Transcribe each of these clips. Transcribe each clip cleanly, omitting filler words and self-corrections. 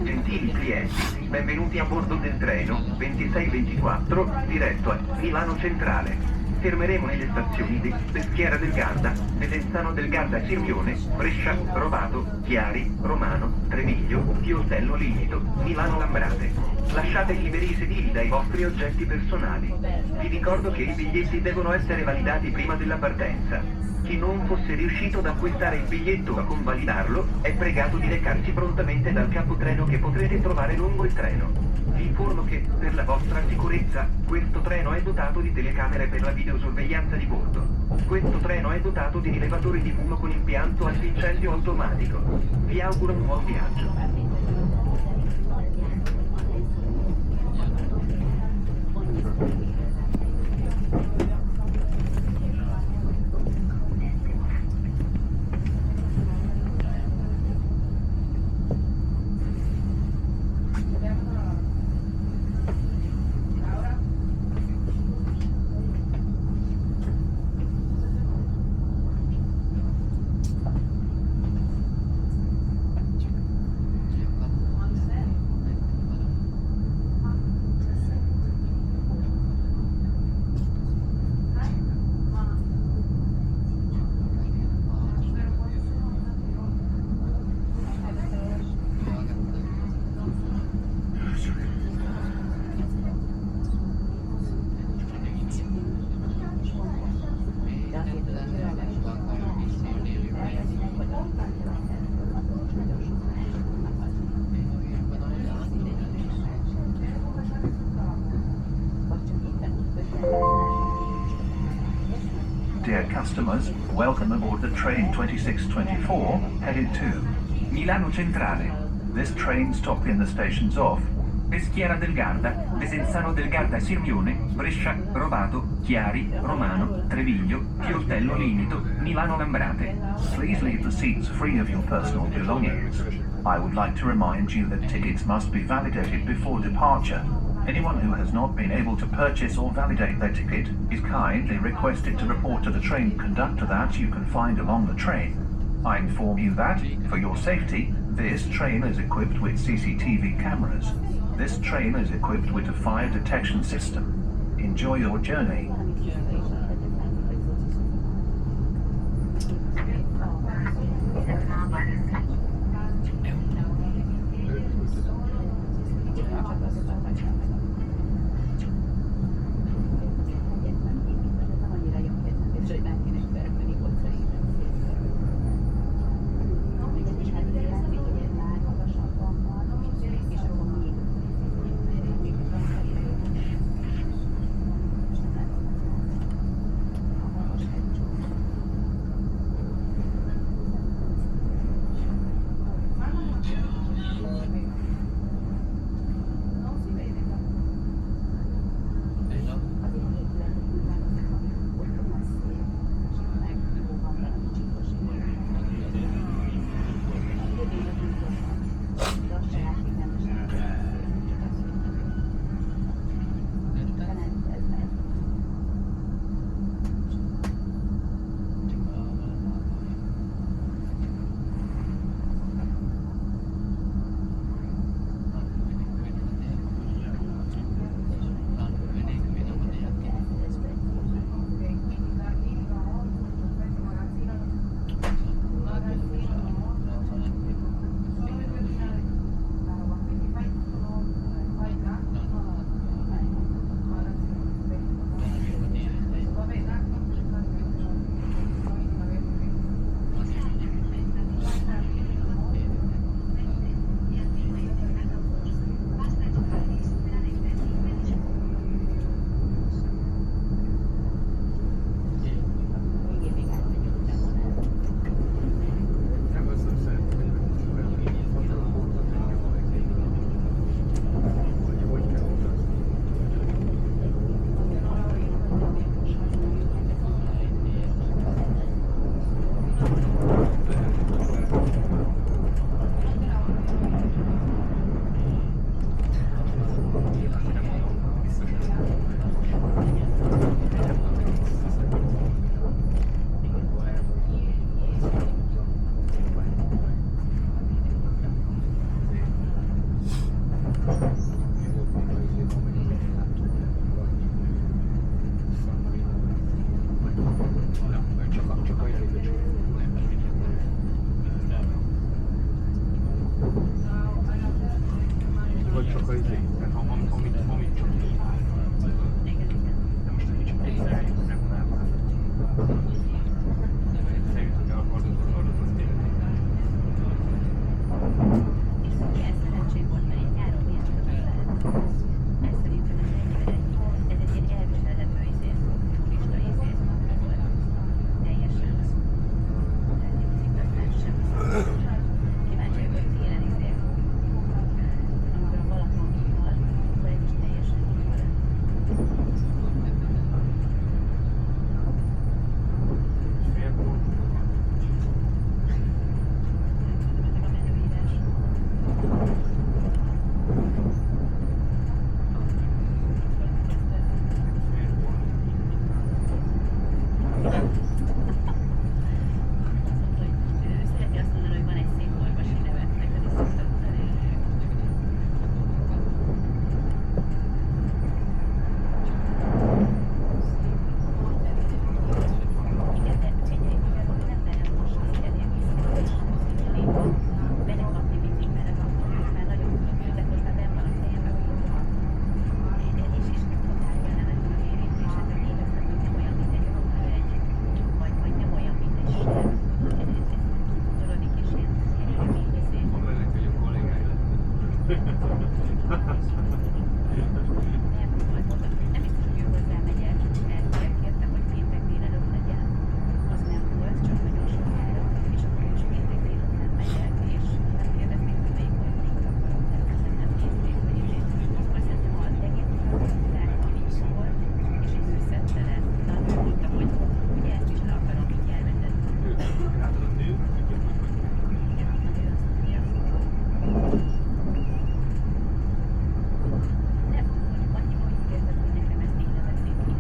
Gentili clienti, benvenuti a bordo del treno 2624 diretto a Milano Centrale. Fermeremo nelle stazioni di Peschiera del Garda, Desenzano del Garda Sirmione, Brescia, Rovato, Chiari, Romano, Treviglio, Pioltello Lignito, Milano Lambrate. Lasciate liberi i sedili dai vostri oggetti personali. Vi ricordo che i biglietti devono essere validati prima della partenza. Chi non fosse riuscito ad acquistare il biglietto o a convalidarlo è pregato di recarsi prontamente dal capotreno che potrete trovare lungo il treno. Vi informo che, per la vostra sicurezza, questo treno è dotato di telecamere per la videosorveglianza di bordo. Questo treno è dotato di rilevatori di fumo con impianto antincendio automatico. Vi auguro un buon viaggio. Dear customers, welcome aboard the train 2624, headed to Milano Centrale. This train stopped in the stations of Peschiera del Garda, Desenzano del Garda Sirmione, Brescia, Rovato, Chiari, Romano, Treviglio, Pioltello Lignito, Milano Lambrate. Please leave the seats free of your personal belongings. I would like to remind you that tickets must be validated before departure. Anyone who has not been able to purchase or validate their ticket is kindly requested to report to the train conductor that you can find along the train. I inform you that, for your safety, this train is equipped with CCTV cameras. This train is equipped with a fire detection system. Enjoy your journey. Vagy csak az izé, tehát amit csak így. De most egy csak egy regulárban. Szerintem akarod tényleg. És ugye ez szerencsém volt, mert én nyáron miért kötött. Ez szerintem ez egy ilyen elviselhető turista volt. Teljesen. Kíváncsi vagyok, hogy télen amikor a Balaton kihal, akkor ez is teljesen kihal. Félpont. Meg a menüírás. Ő szereti azt mondani, hogy van egy szép orvosi neve, neked is szokta mondani. Igen, de figyelj, mivel az ember most ilyen visszatérni, belekapni mindig, mert az már nagyon de most már benn van a fejemben, és totál nem az érintése, hogy éreztem, hogy nem olyan, mint egy egy, vagy nem olyan, mint egy sem. Tudorodik, és ilyen rövid Maga ennek vagy a kollégája. nem biztos, hogy ő hozzámegy el, mert kértem, hogy péntek délelőtt legyen. Az nem volt, csak nagyon sokára, és akkor is péntek délután megy el, és nem kérdezték, hogy melyik oldalink akarok, tehát nem nézték, hogy én akkor szerintem a legjobb ami is volt, és egy ő szedte le. Na, ő mondta, hogy ugye ezt is le akarom így elvetetni. Látod a nő, tudja, hogy Igen, a nő azt mondja. Nem, mondjuk annyi, hogy érted, hogy nekem ezt így nevezik ki.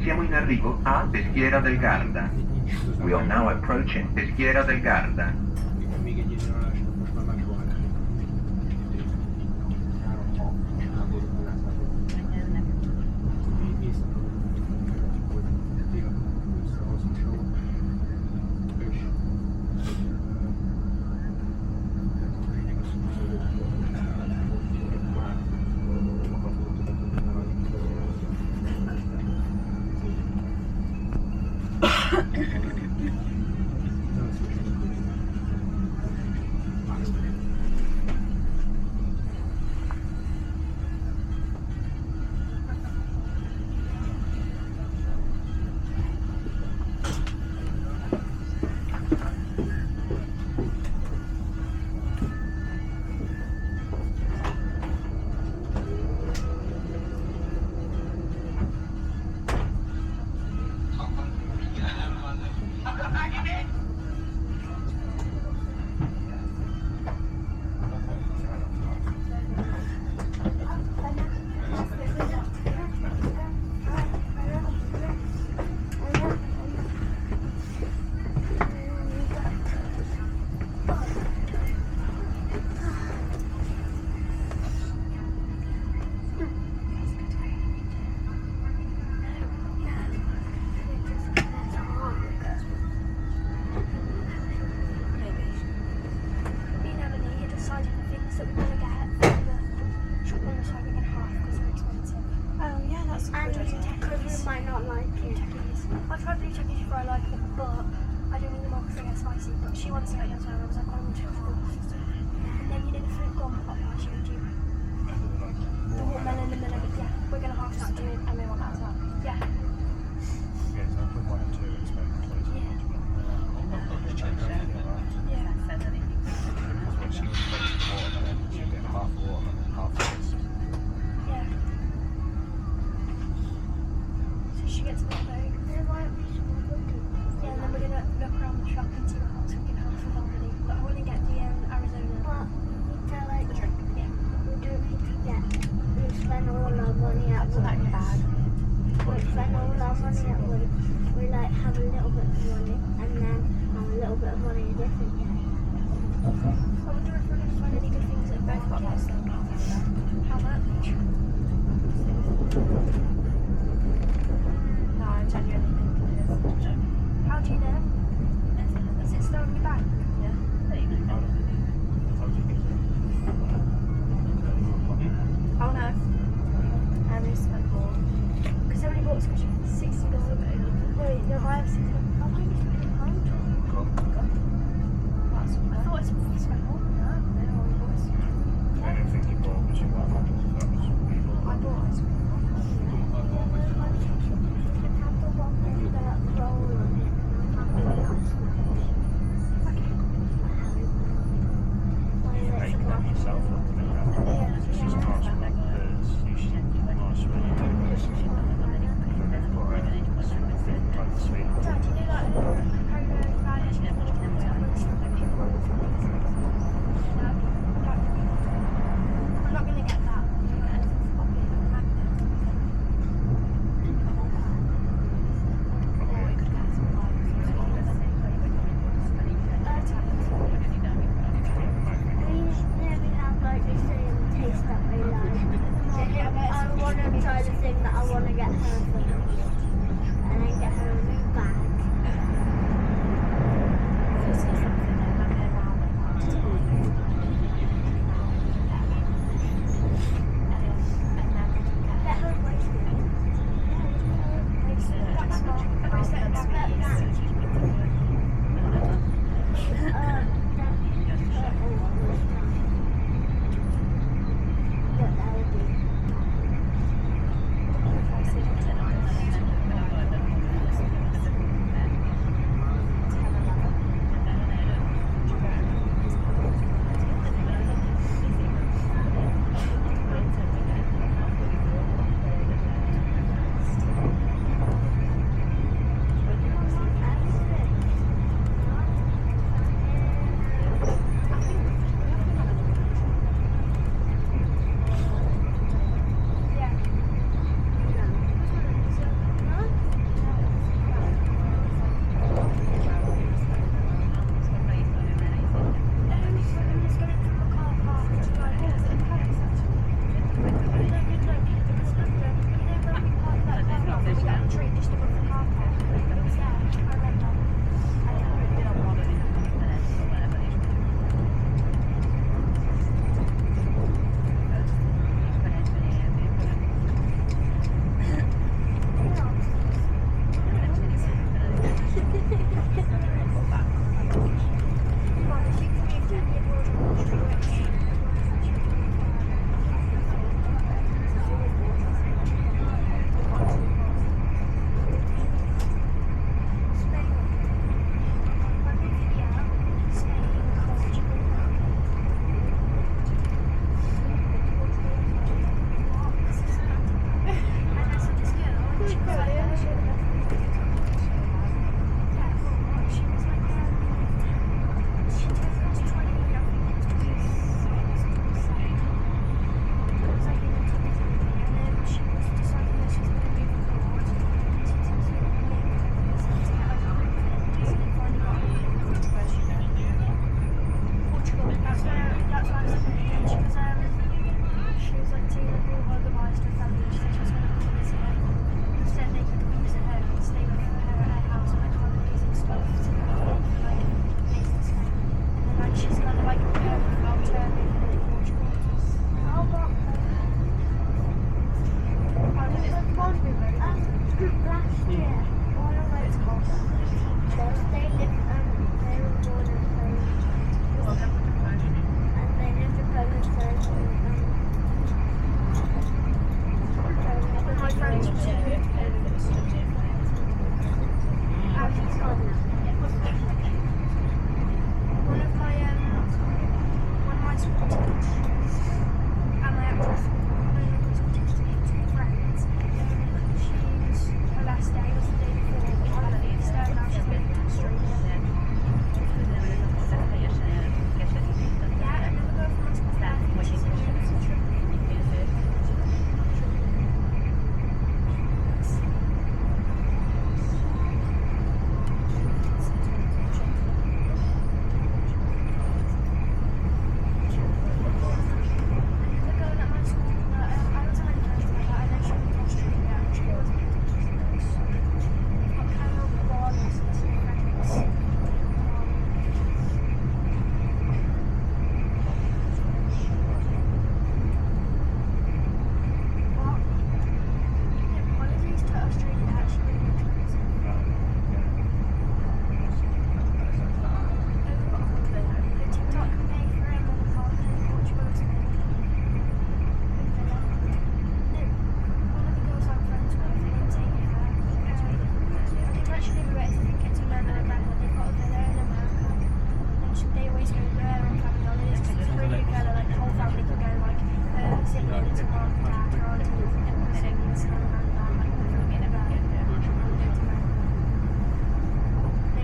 Siamo in arrivo a Peschiera del Garda. We are now approaching Peschiera del Garda. Még egy ilyen állásnak most már megvan. 3-6 háború might not like it. I'd probably check it if I like it, but I don't eat them all because they get spicy. But she wants to get as well. I was like, I'm check for And then you know the fruit gum pop I showed you. The watermelon and the lemon. Yeah, we're gonna half that to it, and we want that as well. Yeah. Yeah, so I'll put 1 and 2 and expect please. Just check that. Yeah. Because when she was making watermelon, she'll get half watermelon, half this. Yeah. So she gets a bit of both. Yeah, and then we're gonna look around the shop and see what else we can have for Albany. But I want to get the Arizona. But we don't like The drink. Yeah. we don't need to get we spend all our money at Put that in your once. bag. We spend all our money at once. We like have a little bit of money and then have a little bit of money a different day. I wonder if we're gonna find any good things that both got less than how much? No, I genuinely think it is. How do you know? Is it still in your bag? Yeah. There you go. Oh no. I really spent more. Because everybody bought squishy $60. Wait, no, I have £60. Oh, why did you spend £1? That's I thought I spent more than that. No, I was. I don't think you bought much of what that was I bought ice cream. Make that yourself up to make that. It's just nice with the sushi. Nice when you do this. And they've got a thin type sweet. Dad, you know that Harry Ryan I'm not gonna get that. I'm gonna get anything from Poppy and Magnet.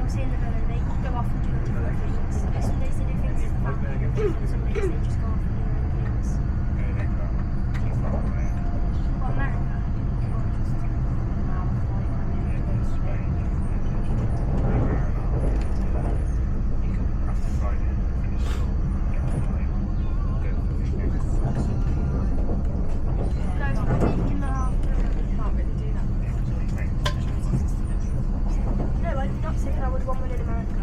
obviously in the villa they go off and do different things. Some days they do things with the family, and some days they just go off and do their own things. What, America? Or just an hour flight and then Spain. After Friday, finish school, get the flight, go for the weekend. go for a week and a half. Can't really do that. No, I'm not saying I would want one in America.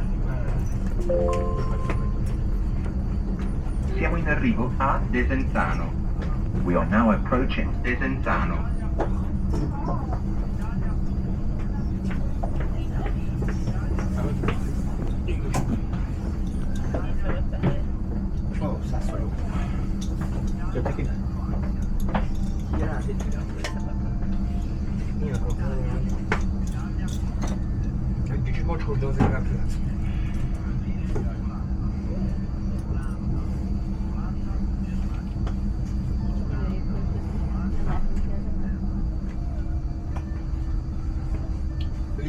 Siamo in arrivo a Desenzano. We are now approaching Desenzano. Oh, Sassolo. Perché? Era io Digimon c'ho delle rapide.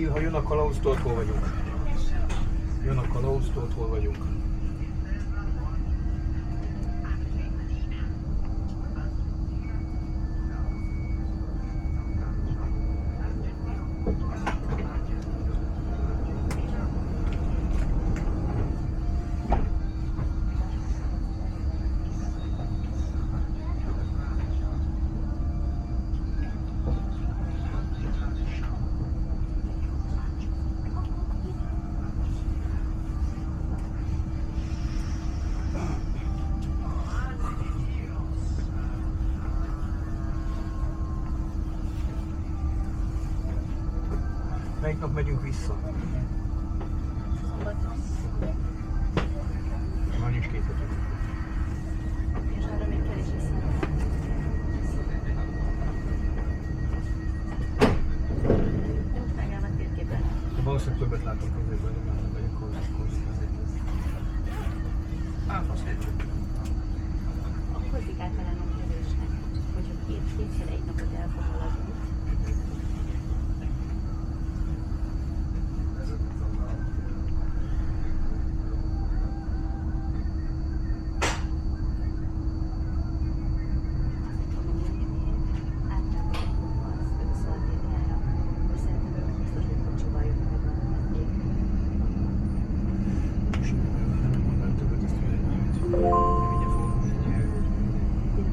Ha jön a kalauztól, hol vagyunk? Jön a kalauztól, hol vagyunk? Melyik nap megyünk vissza? Már nincs képetünk. És arra még kell is vissza. Megáll a térképen. Valószínűleg többet látok közében, de már nem megyek hozzá. Hozzuk át talán a kérdésnek, hogyha kétszer egy napot elfoglalazunk.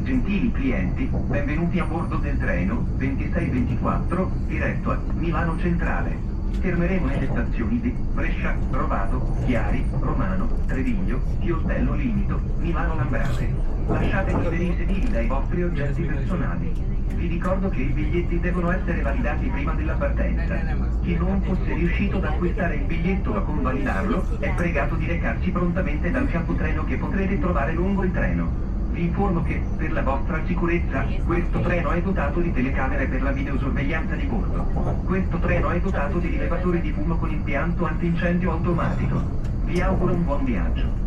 Gentili clienti, benvenuti a bordo del treno 2624 diretto a Milano Centrale. Fermeremo nelle stazioni di Brescia, Rovato, Chiari, Romano, Treviglio, Chioltello Limito, Milano Lambrate. Lasciate liberi i sedili dai vostri oggetti personali. Vi ricordo che i biglietti devono essere validati prima della partenza. Chi non fosse riuscito ad acquistare il biglietto o a convalidarlo è pregato di recarsi prontamente dal capotreno che potrete trovare lungo il treno. Vi informo che, per la vostra sicurezza, questo treno è dotato di telecamere per la videosorveglianza di bordo. Questo treno è dotato di rilevatori di fumo con impianto antincendio automatico. Vi auguro un buon viaggio.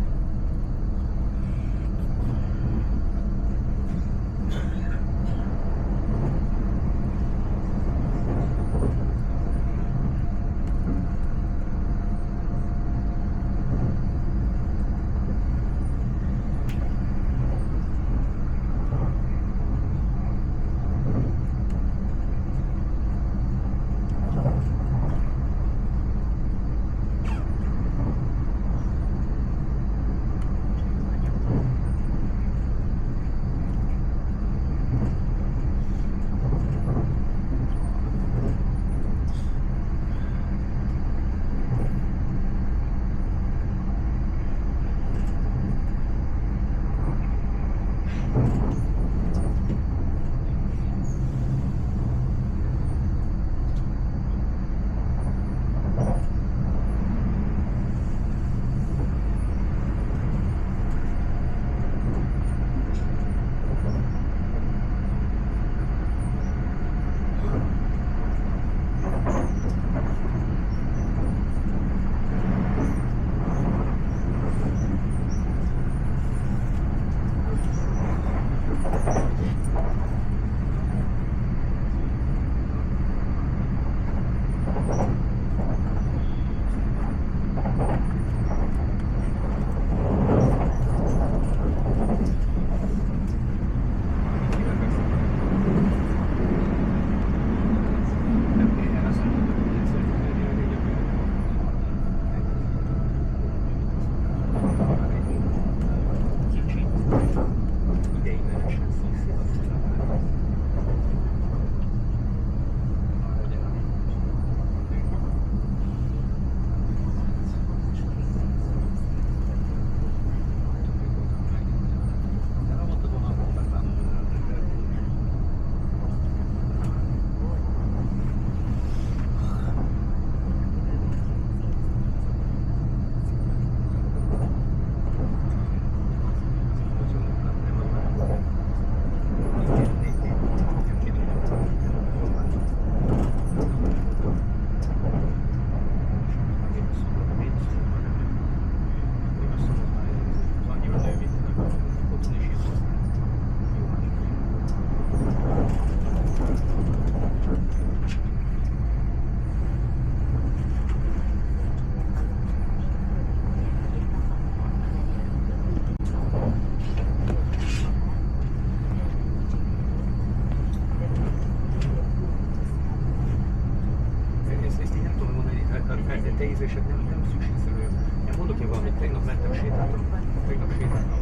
te ízlésed nem szükségszerű. Én mondok én valamit, tegnap sétáltam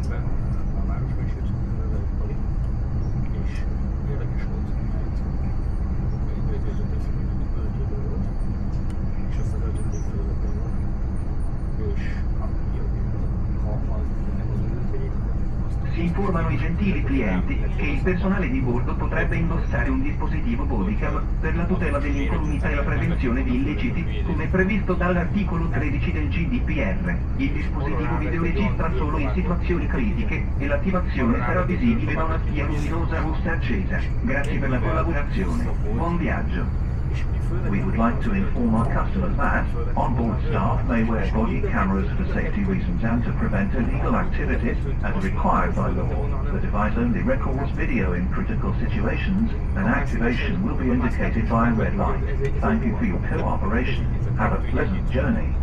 be a városba, és jött velük Pali. És érdekes volt. Egy öltőből volt, és aztán öltötték fölöttem volt. És Si informano i gentili clienti che il personale di bordo potrebbe indossare un dispositivo bodycam per la tutela dell'incolumità e la prevenzione di illeciti, come previsto dall'articolo 13 del GDPR. Il dispositivo video registra solo in situazioni critiche e l'attivazione sarà visibile da una spia luminosa rossa accesa. Grazie per la collaborazione. Buon viaggio. We would like to inform our customers that on-board staff may wear body cameras for safety reasons and to prevent illegal activities as required by law. The device only records video in critical situations, and activation will be indicated by a red light. Thank you for your cooperation. Have a pleasant journey.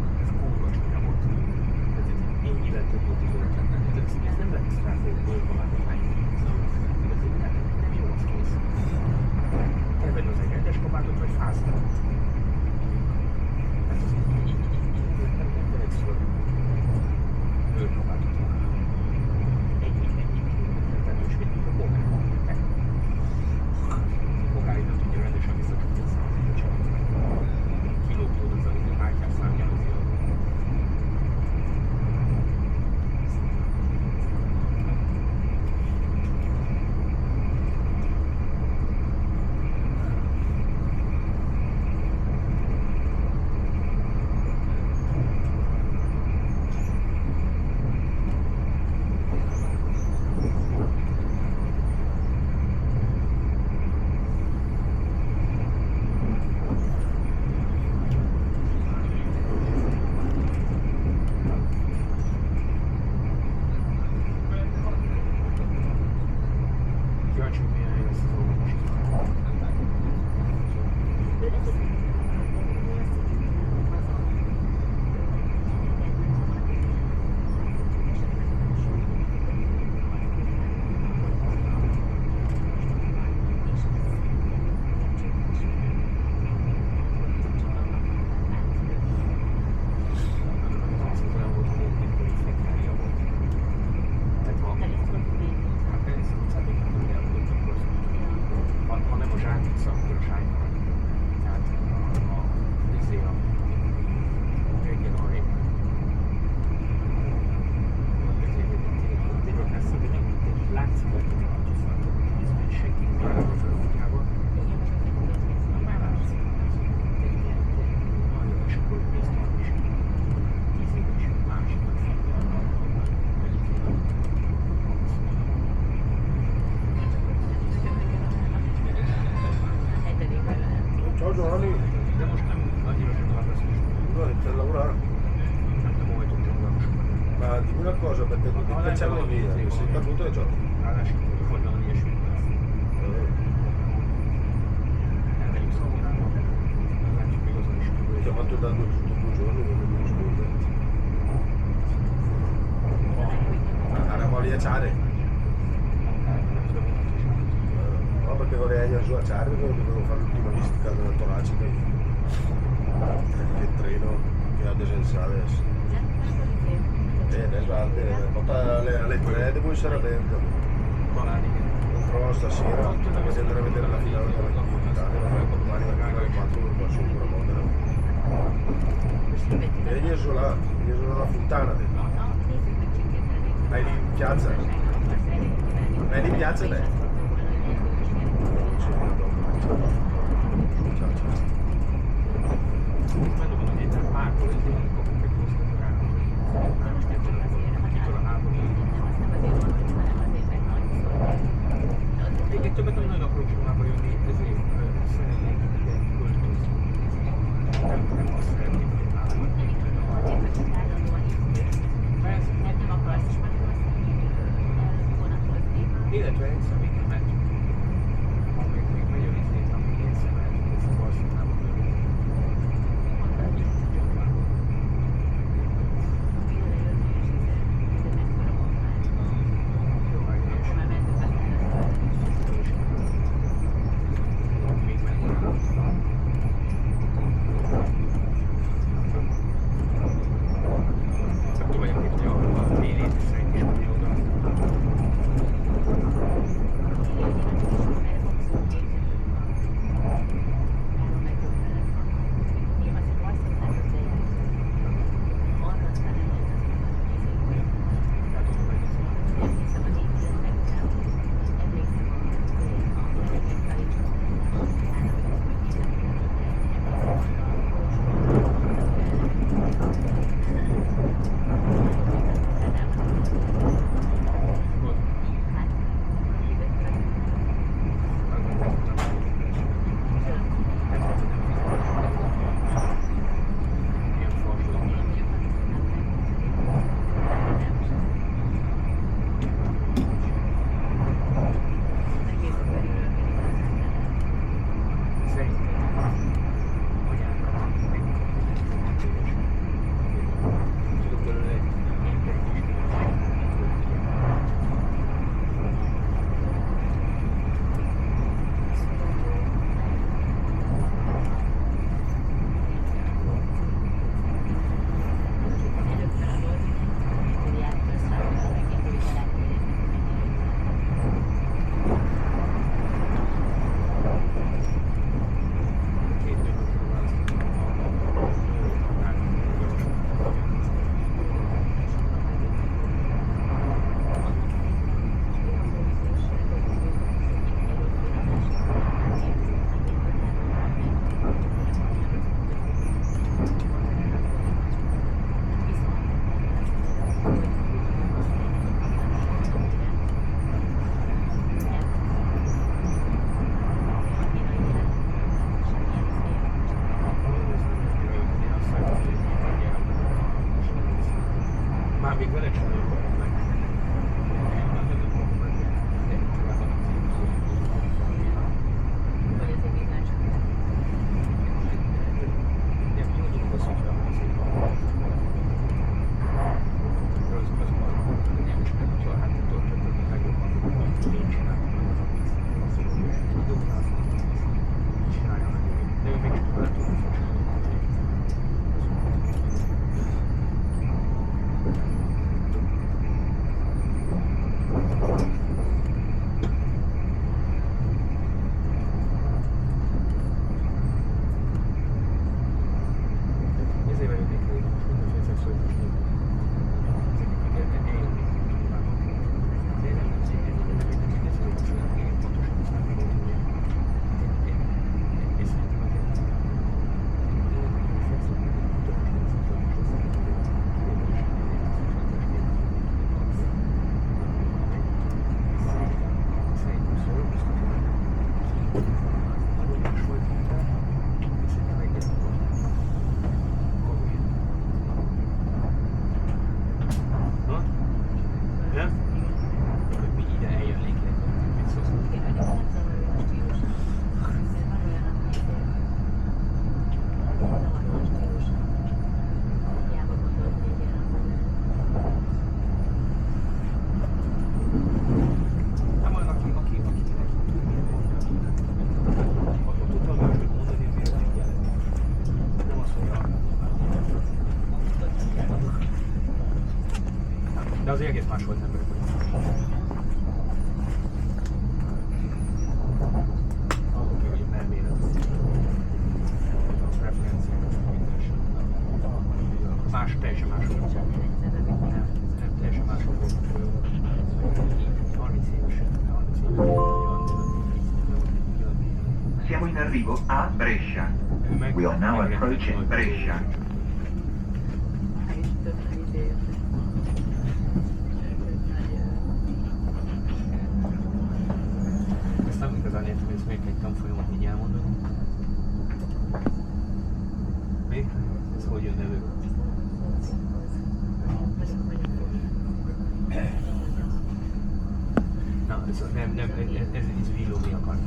No, perché vorrei sguacciare, perché dovevo fare l'ultima visita della toracica. Che treno che ha desenziale adesso. Esatto, alle 3 devo essere aperto. Non trovo stasera, perché andrò a vedere la finale della Coppa d'Italia, domani mattina alle 4 qua su una Modena. E io sono là, alla Fontana. Vai lì in piazza? Vai lì in piazza te? Ciao ciao. Quando vanno dietro al parco, vedi un po' che costa e tu betul noi lucru cu Napoli unii de zi, să ne de cultus. Illetve szerintem meg ha még nagyon izét, ami én szemelt, ez a Barcelonában. Talán még vele sem nagyon fogom meg. Nem fogom meg. Vagy ez egy igaz csak. Nem, jó dolog az, hogyha azért van. Nem is meg, hogyha hát tudod, hogy megjobban hogy én csinálom meg az, amit dobnál csinálja meg. De ő mégis tudod, hogy tudod. Ezért vagyok neki, hogy most mondom, hogy szexuális nők. Ezeket eljönni kívánok. De én nem nekem ez a csinálni, én pontosan azt nem tudom, hogy én szerintem azért szerintem szólok, azt mondom, hogy más volt, mint rá, és szerintem egyet volt. Komolyan. Ha? Nem? Hogy mi ide eljönnék ide, mit szólsz? Igen, hogy ez nem zavaró a stílus. Azért van olyan, ami azért zavaró a stílus. Hiába gondolod, hogy egy ilyen ember. Nem olyan, aki neki tud milyen mondani. Akkor tudtam máshogy mondani, amire figyelni. Nem az, hogy de az egész más volt emberek. Ahol ki, hogy nem élet. A preferenciák, minden. Más, teljesen más volt. Nem teljesen más volt. 30 évesen. Siamo in arrivo a Brescia. We are now approaching Brescia. És több idő. Ezt nem igazán értem, hogy ez még egy tanfolyamot így elmondani. Mi? Ez hogy jön elő? Na, ez villogni akar.